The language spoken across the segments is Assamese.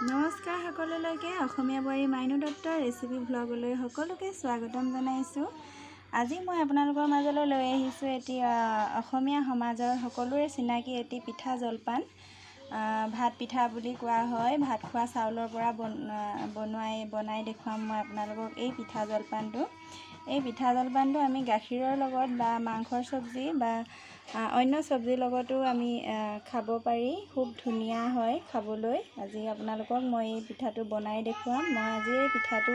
নমস্কাৰ সকলোলৈকে অসমীয়া বোৱাৰী মাইনু দত্তৰ ৰেচিপি ভ্লগলৈ সকলোকে স্বাগতম জনাইছোঁ। আজি মই আপোনালোকৰ মাজলৈ লৈ আহিছোঁ এটি অসমীয়া সমাজৰ সকলোৰে চিনাকি এটি পিঠা জলপান। ভাত পিঠা বুলি কোৱা হয়। ভাত খোৱা চাউলৰ পৰা বনাই দেখুৱাম মই আপোনালোকক এই পিঠা জলপানটো। এই পিঠা জলপানটো আমি গাখীৰৰ লগত বা মাংসৰ চব্জি বা অন্য চব্জিৰ লগতো আমি খাব পাৰি। খুব ধুনীয়া হয় খাবলৈ। আজি আপোনালোকক মই এই পিঠাটো বনাই দেখুৱাম। মই আজি এই পিঠাটো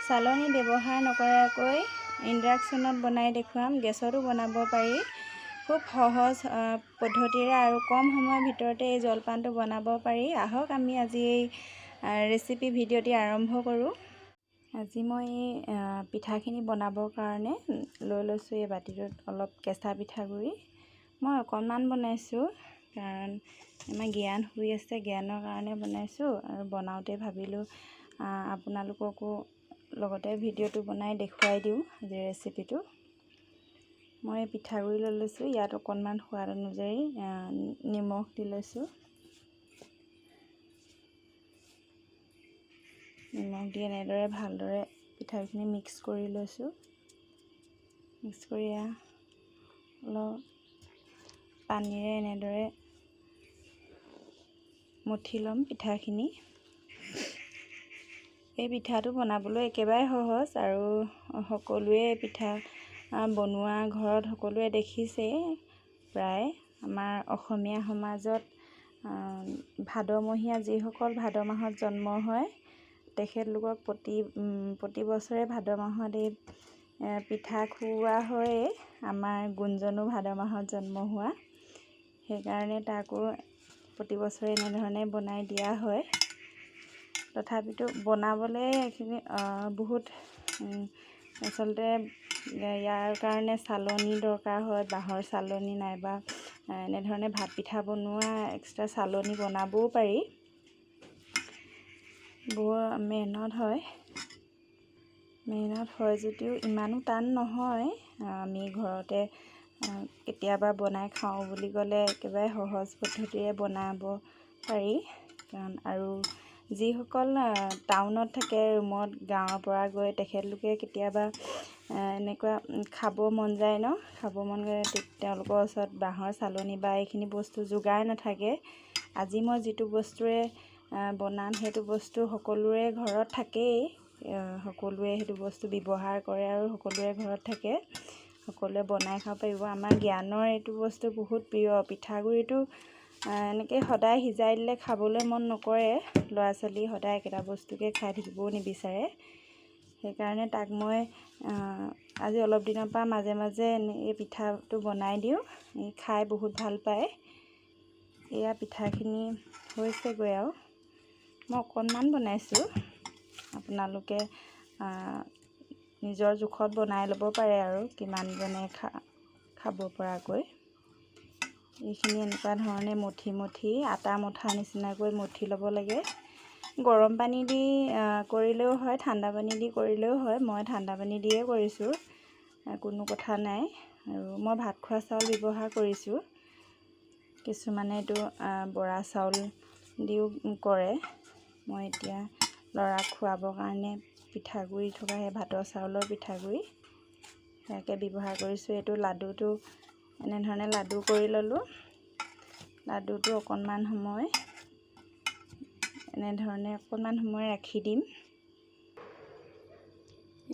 চালনী ব্যৱহাৰ নকৰাকৈ ইণ্ডাকশ্যনত বনাই দেখুৱাম। গেছতো বনাব পাৰি। খুব সহজ পদ্ধতিৰে আৰু কম সময়ৰ ভিতৰতে এই জলপানটো বনাব পাৰি। আহক আমি আজি এই ৰেচিপি ভিডিঅ'টি আৰম্ভ কৰোঁ। আজি মই এই পিঠাখিনি বনাবৰ কাৰণে লৈ লৈছোঁ এই বাতিটোত অলপ কেঁচা পিঠাগুড়ি। মই অকণমান বনাইছোঁ কাৰণ আমাৰ জ্ঞান শুই আছে, জ্ঞানৰ কাৰণে বনাইছোঁ আৰু বনাওঁতে ভাবিলোঁ আপোনালোককো লগতে ভিডিঅ'টো বনাই দেখুৱাই দিওঁ আজি ৰেচিপিটো। মই পিঠাগুড়ি লৈ লৈছোঁ, ইয়াত অকণমান সোৱাদ অনুযায়ী নিমখ দি লৈছোঁ। নিমখ দি এনেদৰে ভালদৰে পিঠাখিনি মিক্স কৰি লৈছোঁ। মিক্স কৰি অলপ পানীৰে এনেদৰে মঠি ল'ম পিঠাখিনি। এই পিঠাটো বনাবলৈ একেবাৰে সহজ আৰু সকলোৱে পিঠা বনোৱা ঘৰত সকলোৱে দেখিছেই। প্ৰায় আমাৰ অসমীয়া সমাজত ভাদমহীয়া যিসকল ভাদ মাহত জন্ম হয় তেখেতলোকক প্ৰতি বছৰে ভাদ মাহত এই পিঠা খুওৱা হয়েই। আমাৰ গুণজনো ভাদ মাহত জন্ম হোৱা, সেইকাৰণে তাকো প্ৰতি বছৰে এনেধৰণে বনাই দিয়া হয়। তথাপিতো বনাবলৈ এইখিনি বহুত আচলতে ইয়াৰ কাৰণে চালনী দৰকাৰ হয়, বাঁহৰ চালনী নাইবা এনেধৰণে ভাত পিঠা বনোৱা এক্সট্ৰা চালনী বনাবও পাৰি। বৰ মেহনত হয় যদিও ইমানো টান নহয়। আমি ঘৰতে কেতিয়াবা বনাই খাওঁ বুলি ক'লে একেবাৰে সহজ পদ্ধতিৰে বনাব পাৰি। আৰু যিসকল টাউনত থাকে, ৰুমত গাঁৱৰ পৰা গৈ তেখেতলোকে কেতিয়াবা এনেকুৱা খাব মন যায় ন, খাব মন গ'লে তেওঁলোকৰ ওচৰত বাঁহৰ চালনী বা এইখিনি বস্তু যোগাৰ নাথাকে। আজি মই যিটো বস্তুৰে বনাম সেইটো বস্তু সকলোৰে ঘৰত থাকেই। সকলোৱে সেইটো বস্তু ব্যৱহাৰ কৰে আৰু সকলোৰে ঘৰত থাকে। সকলোৱে বনাই খাব পাৰিব। আমাৰ জ্ঞানৰ এইটো বস্তু বহুত প্ৰিয়। পিঠাগুড়িটো এনেকৈ সদায় সিজাই দিলে খাবলৈ মন নকৰে। ল'ৰা ছোৱালী সদায় একেটা বস্তুকে খাই থাকিবও নিবিচাৰে। সেইকাৰণে তাক মই আজি অলপ দিনৰ পৰা মাজে মাজে এই পিঠাটো বনাই দিওঁ। খাই বহুত ভাল পায়। এয়া পিঠাখিনি হৈছেগৈ আৰু মই অকণমান বনাইছোঁ। আপোনালোকে নিজৰ জোখত বনাই ল'ব পাৰে আৰু কিমানজনে খাব পৰাকৈ। এইখিনি এনেকুৱা ধৰণে মঠি আটা মঠাৰ নিচিনাকৈ মঠি ল'ব লাগে। গৰম পানী দি কৰিলেও হয়, ঠাণ্ডা পানী দি কৰিলেও হয়। মই ঠাণ্ডা পানী দিয়ে কৰিছোঁ, কোনো কথা নাই। আৰু মই ভাত খোৱা চাউল ব্যৱহাৰ কৰিছোঁ। কিছুমানে এইটো বৰা চাউল দিও কৰে। মই এতিয়া ল'ৰাক খুৱাবৰ কাৰণে পিঠাগুড়ি থকা সেই ভাতৰ চাউলৰ পিঠাগুড়ি সেয়াকে ব্যৱহাৰ কৰিছোঁ। এইটো লাডুটো এনেধৰণে লাডু কৰি ল'লোঁ। লাডুটো অকণমান সময় ৰাখি দিম।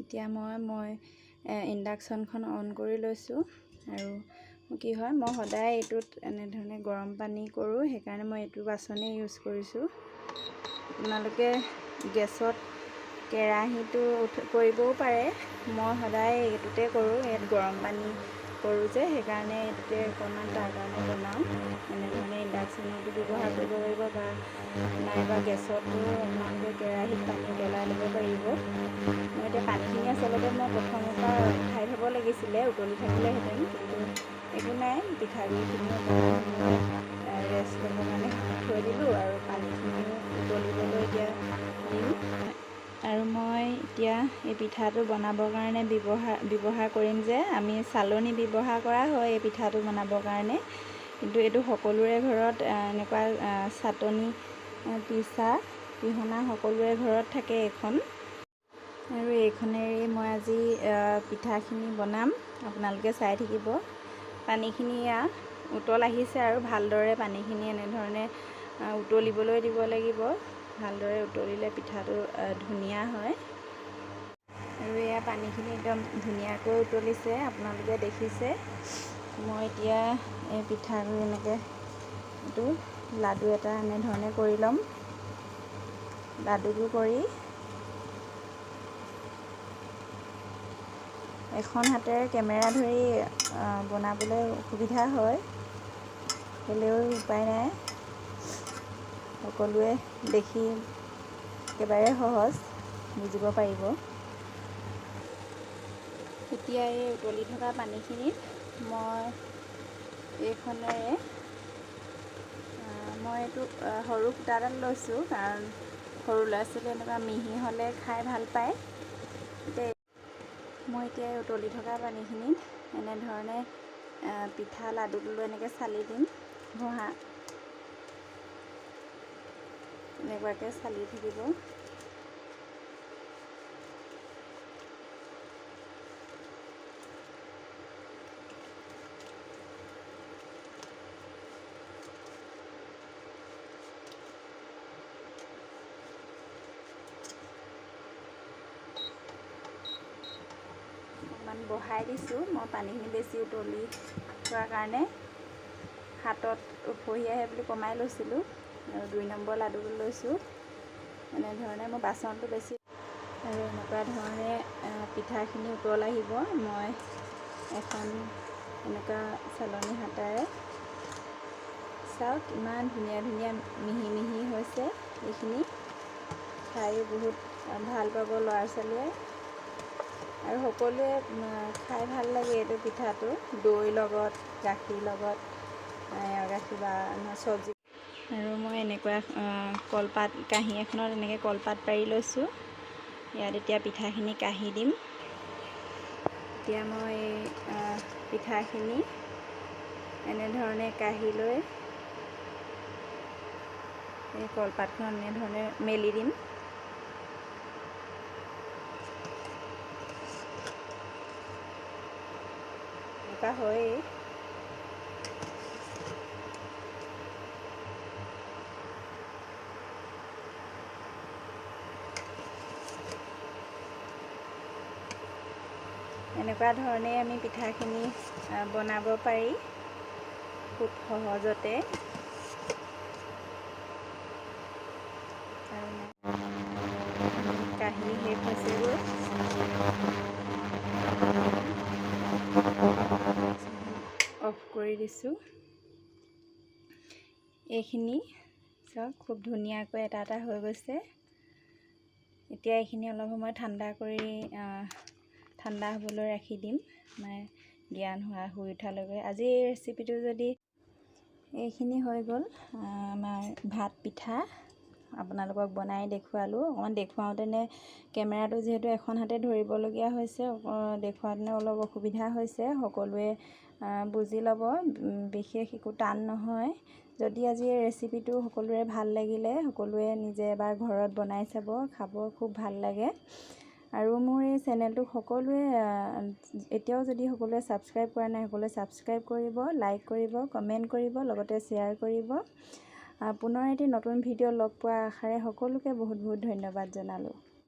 এতিয়া মই ইণ্ডাকশ্যনখন অন কৰি লৈছোঁ। আৰু কি হয়, মই সদায় এইটোত এনেধৰণে গৰম পানী কৰোঁ, সেইকাৰণে মই এইটো বাচনেই ইউজ কৰিছোঁ। আপোনালোকে গেছত কেৰাহীটো কৰিবও পাৰে। মই সদায় এইটোতে কৰোঁ। ইয়াত গৰম পানী কৰোঁ যে, সেইকাৰণে এইটোতে অকণমান তাৰ কাৰণে বনাওঁ। এনেধৰণে ইণ্ডাকশ্যনতো ব্যৱহাৰ কৰিব পাৰিব বা নাইবা গেছতো আপোনালোকে কেৰাহীত পানী উতলাই ল'ব পাৰিব। মই এতিয়া পানীখিনি আচলতে মই প্ৰথমৰ পৰা উঠাই থ'ব লাগিছিলে, উতলি থাকিলেহেঁতেন, কিন্তু একো নাই। পিঠাগুড়িখিনি অকণমান ৰেষ্ট ল'বৰ কাৰণে থৈ দিলোঁ আৰু পানীখিনিও উতলিবলৈ এতিয়া দিম। আৰু মই এতিয়া এই পিঠাটো বনাবৰ কাৰণে ব্যৱহাৰ কৰিম যে, আমি চালনী ব্যৱহাৰ কৰা হয় এই পিঠাটো বনাবৰ কাৰণে। কিন্তু এইটো সকলোৰে ঘৰত এনেকুৱা চাটনি পিছা পিহনা সকলোৰে ঘৰত থাকে এইখন। আৰু এইখনেৰে মই আজি পিঠাখিনি বনাম, আপোনালোকে চাই থাকিব। পানীখিনি উতল আহিছে আৰু ভালদৰে পানীখিনি এনেধৰণে উতলিবলৈ দিব লাগিব। ভালদৰে উতলিলে পিঠাটো ধুনীয়া হয়। আৰু এয়া পানীখিনি একদম ধুনীয়াকৈ উতলিছে, আপোনালোকে দেখিছে। মই এতিয়া এই পিঠাটো এনেকৈ লাডু এটা এনেধৰণে কৰি ল'ম। লাডুটো কৰি এখন হাতেৰে কেমেৰা ধৰি বনাবলৈ অসুবিধা হয়, হ'লেও উপায় নাই। সকলোৱে দেখি একেবাৰে সহজ, বুজিব পাৰিব। এতিয়া এই উতলি থকা পানীখিনিত মই এইখনেৰে মই এইটো সৰু ফুটাডাল লৈছোঁ, কাৰণ সৰু ল'ৰা ছোৱালীয়ে এনেকুৱা মিহি হ'লে খাই ভাল পায়। মই এতিয়া এই উতলি থকা পানীখিনিত এনেধৰণে পিঠা লাডুটো লৈ এনেকৈ চালি দিম। এনেকুৱাকৈ চালি থাকিব। অকণমান বঢ়াই দিছোঁ, মই পানীখিনি বেছি উতলি যোৱাৰ কাৰণে। হাতত উফহি আহে বুলি কমাই লৈছিলোঁ। আৰু 2 নম্বৰ লাডুটো লৈছোঁ। এনেধৰণে মই বাচনটো বেছি, আৰু এনেকুৱা ধৰণে পিঠাখিনি উতল আহিব। মই এখন এনেকুৱা চালনী হাতাৰে চাওক, ইমান ধুনীয়া ধুনীয়া মিহি মিহি হৈছে। এইখিনি খায়ো বহুত ভাল পাব ল'ৰা ছোৱালীয়ে, আৰু সকলোৱে খাই ভাল লাগে এইটো পিঠাটো। দৈৰ লগত, গাখীৰ লগত, গাখীৰ বা চব্জি। আৰু মই এনেকুৱা কলপাত, কাঁহী এখনত এনেকৈ কলপাত পাৰি লৈছোঁ। ইয়াত এতিয়া পিঠাখিনি কাঢ়ি দিম। এতিয়া মই পিঠাখিনি এনেধৰণে কাঢ়ি লৈ এই কলপাতখন এনেধৰণে মেলি দিম। এনেকুৱা হয়েই। এনেকুৱা ধৰণে আমি পিঠাখিনি বনাব পাৰি খুব সহজতে। কাঢ়ি শেষ হৈছেগৈ। অফ কৰি দিছোঁ। এইখিনি চাওক, খুব ধুনীয়াকৈ এটা এটা হৈ গৈছে। এতিয়া এইখিনি অলপ সময় ঠাণ্ডা হ'বলৈ ৰাখি দিম, মানে জ্ঞান শুই উঠালৈকে। আজি এই ৰেচিপিটো যদি এইখিনি হৈ গ'ল, আমাৰ ভাত পিঠা আপোনালোকক বনাই দেখুৱালোঁ। অকণমান দেখুৱাওঁতেনে কেমেৰাটো যিহেতু এখন হাতে ধৰিবলগীয়া হৈছে, দেখুৱাওঁতেনে অলপ অসুবিধা হৈছে। সকলোৱে বুজি ল'ব, বিশেষ একো টান নহয়। যদি আজি এই ৰেচিপিটো সকলোৰে ভাল লাগিলে, সকলোৱে নিজে এবাৰ ঘৰত বনাই চাব, খাব খুব ভাল লাগে। আৰু মোৰ এই চেনেলটোক সকলোৱে এতিয়াও যদি সকলোৱে ছাবস্ক্ৰাইব কৰা নাই, সকলোৱে ছাবস্ক্ৰাইব কৰিব, লাইক কৰিব, কমেণ্ট কৰিব, লগতে শ্বেয়াৰ কৰিব। পুনৰ এটি নতুন ভিডিঅ' লগ পোৱাৰ আশাৰে সকলোকে বহুত বহুত ধন্যবাদ জনালোঁ।